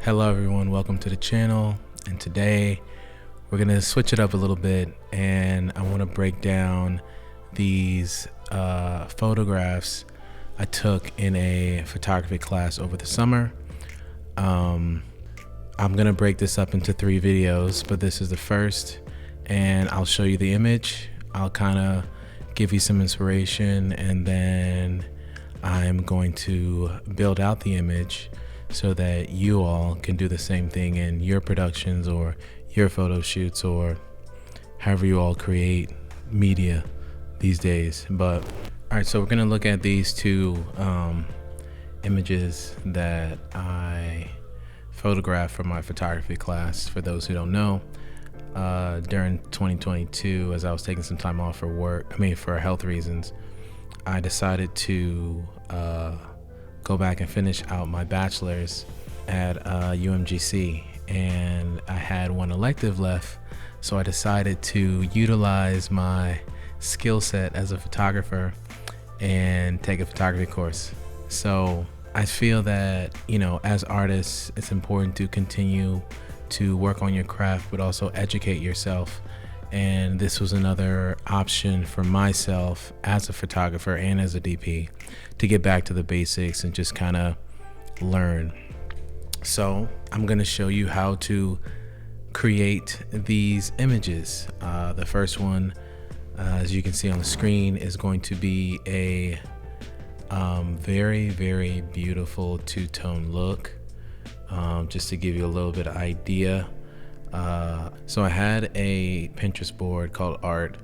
Hello everyone, welcome to the channel, and today we're gonna switch it up a little bit and I want to break down these photographs I took in a photography class over the summer. I'm gonna break this up into 3 videos, but this is the first, and I'll show you the image. I'll kind of give you some inspiration, and then I'm going to build out the image so that you all can do the same thing in your productions or your photo shoots or however you all create media these days. But all right, so we're gonna look at these 2 images that I photographed for my photography class. For those who don't know, during 2022, as I was taking some time off for health reasons, I decided to go back and finish out my bachelor's at UMGC, and I had 1 elective left, so I decided to utilize my skill set as a photographer and take a photography course. So I feel that, as artists, it's important to continue to work on your craft, but also educate yourself. And this was another option for myself as a photographer and as a DP to get back to the basics and just kind of learn. So I'm going to show you how to create these images. The first one, as you can see on the screen, is going to be a very, very beautiful 2-tone look, just to give you a little bit of idea. So I had a Pinterest board called Art,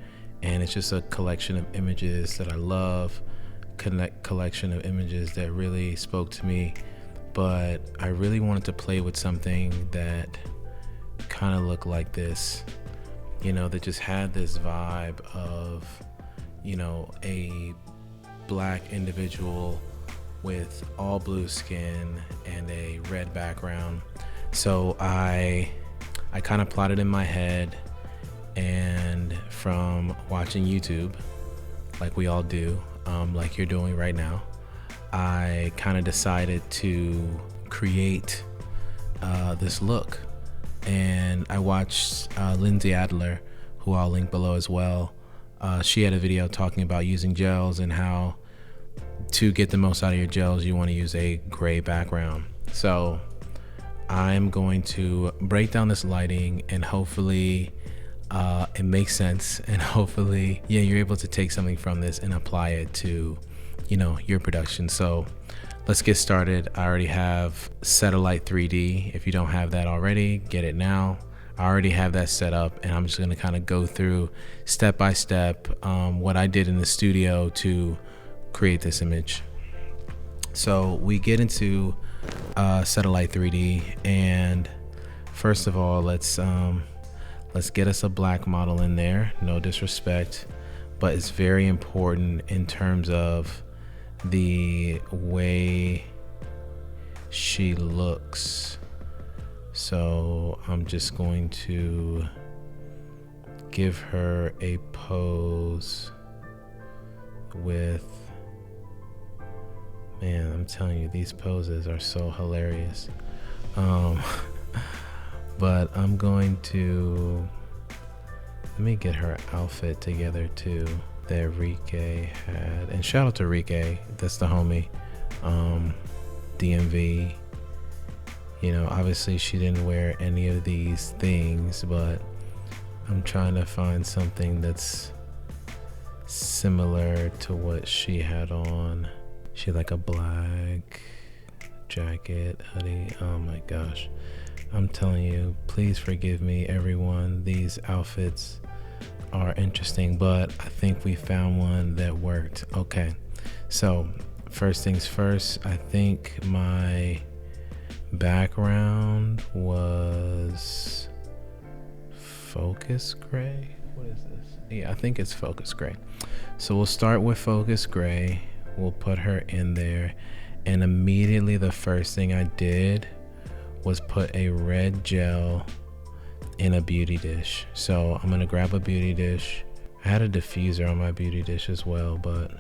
and it's just a collection of images that I love, collection of images that really spoke to me, but I really wanted to play with something that kind of looked like this, that just had this vibe of, a black individual with all blue skin and a red background. So I kind of plotted in my head, and from watching YouTube, like we all do, like you're doing right now, I kind of decided to create this look. And I watched Lindsay Adler, who I'll link below as well. She had a video talking about using gels and how to get the most out of your gels, you want to use a gray background. So I'm going to break down this lighting, and hopefully it makes sense, and hopefully you're able to take something from this and apply it to your production. So let's get started. I already have Satellite 3D. If you don't have that already, get it now. I already have that set up, and I'm just going to kind of go through step by step what I did in the studio to create this image. So we get into Satellite 3D, and first of all, let's get us a black model in there. No disrespect, but it's very important in terms of the way she looks. So I'm just going to give her a pose with, man, I'm telling you, these poses are so hilarious. But I'm going to, let me get her outfit together too, that Rike had. And shout out to Rike, that's the homie. DMV, obviously she didn't wear any of these things, but I'm trying to find something that's similar to what she had on. She had like a black jacket, hoodie. Oh my gosh. I'm telling you, please forgive me, everyone. These outfits are interesting, but I think we found one that worked. Okay, so first things first, I think my background was focus gray. What is this? Yeah, I think it's focus gray. So we'll start with focus gray. We'll put her in there, and immediately the first thing I did was put a red gel in a beauty dish. So I'm gonna grab a beauty dish. I had a diffuser on my beauty dish as well, but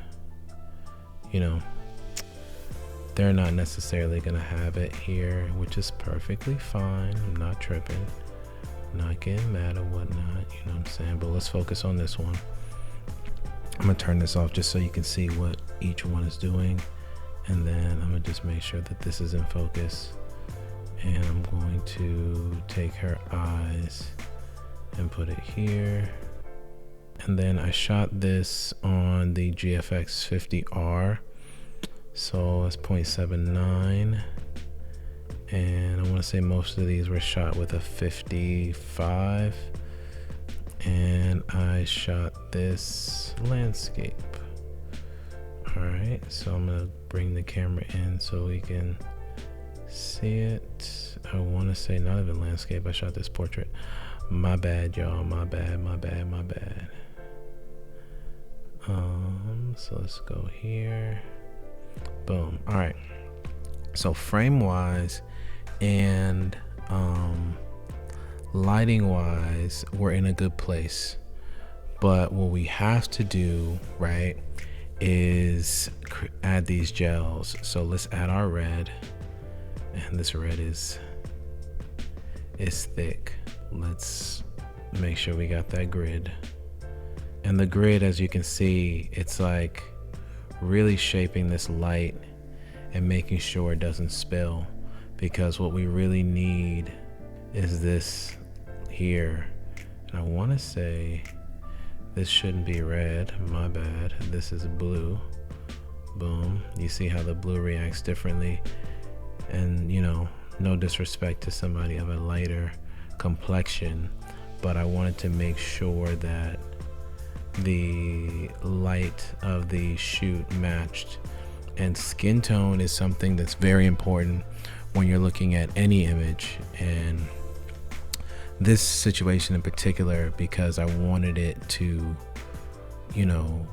they're not necessarily gonna have it here, which is perfectly fine. I'm not tripping, not getting mad or whatnot, you know what I'm saying? But let's focus on this one. I'm gonna turn this off just so you can see what each one is doing, and then I'm gonna just make sure that this is in focus. And I'm going to take her eyes and put it here. And then I shot this on the GFX 50R, so it's 0.79, and I want to say most of these were shot with a 55, and I shot this landscape. All right, so I'm gonna bring the camera in so we can see it. I want to say not even landscape, I shot this portrait. My bad, y'all, my bad. So let's go here. Boom. All right. So frame wise and lighting wise, we're in a good place. But what we have to do, right, is add these gels. So let's add our red. And this red is thick. Let's make sure we got that grid. And the grid, as you can see, it's like really shaping this light and making sure it doesn't spill, because what we really need is this here. And I want to say this shouldn't be red, my bad. This is blue. Boom. You see how the blue reacts differently. And you know, no disrespect to somebody of a lighter complexion, but I wanted to make sure that the light of the shoot matched. And skin tone is something that's very important when you're looking at any image, and this situation in particular, because I wanted it to, you know,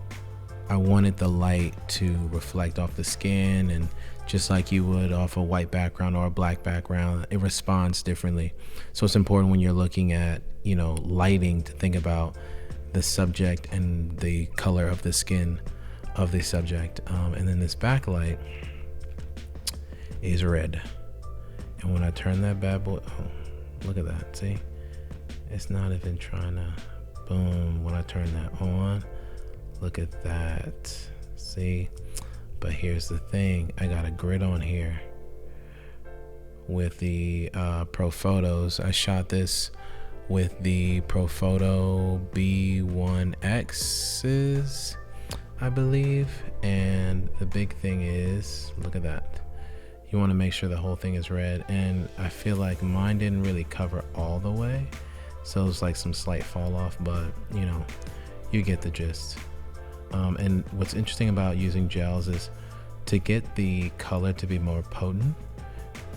I wanted the light to reflect off the skin, and just like you would off a white background or a black background, it responds differently. So it's important when you're looking at, you know, lighting, to think about the subject and the color of the skin of the subject. And then this backlight is red. And when I turn that bad boy, oh, look at that, see? It's not even trying to, boom, when I turn that on, look at that, see? But here's the thing, I got a grid on here with the Pro Photos. I shot this with the Profoto B1X's, I believe. And the big thing is, look at that. You want to make sure the whole thing is red. And I feel like mine didn't really cover all the way, so it's like some slight fall off, but you know, you get the gist. And what's interesting about using gels is to get the color to be more potent,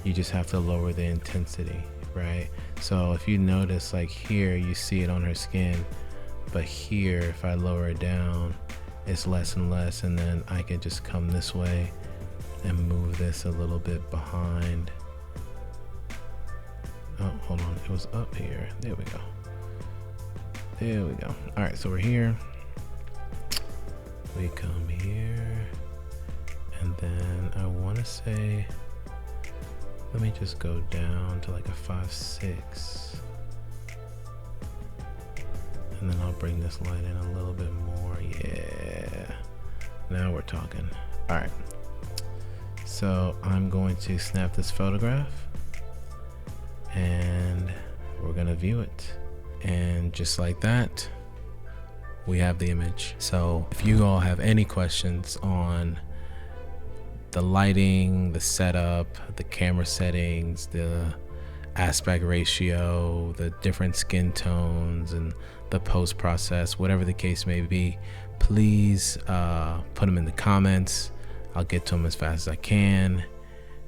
you just have to lower the intensity, right? So if you notice, like here, you see it on her skin, but here, if I lower it down, it's less and less, and then I can just come this way and move this a little bit behind. Oh, hold on, it was up here. There we go. There we go. All right, so we're here. We come here, and then I want to say, let me just go down to like a 5.6, and then I'll bring this light in a little bit more. Yeah, now we're talking. All right, so I'm going to snap this photograph and we're gonna view it, and just like that, we have the image. So if you all have any questions on the lighting, the setup, the camera settings, the aspect ratio, the different skin tones, and the post process, whatever the case may be, please put them in the comments. I'll get to them as fast as I can.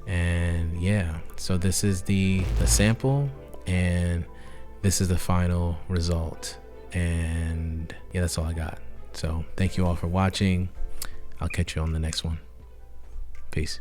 And yeah, so this is the sample, and this is the final result. And yeah, that's all I got. So thank you all for watching. I'll catch you on the next one. Peace.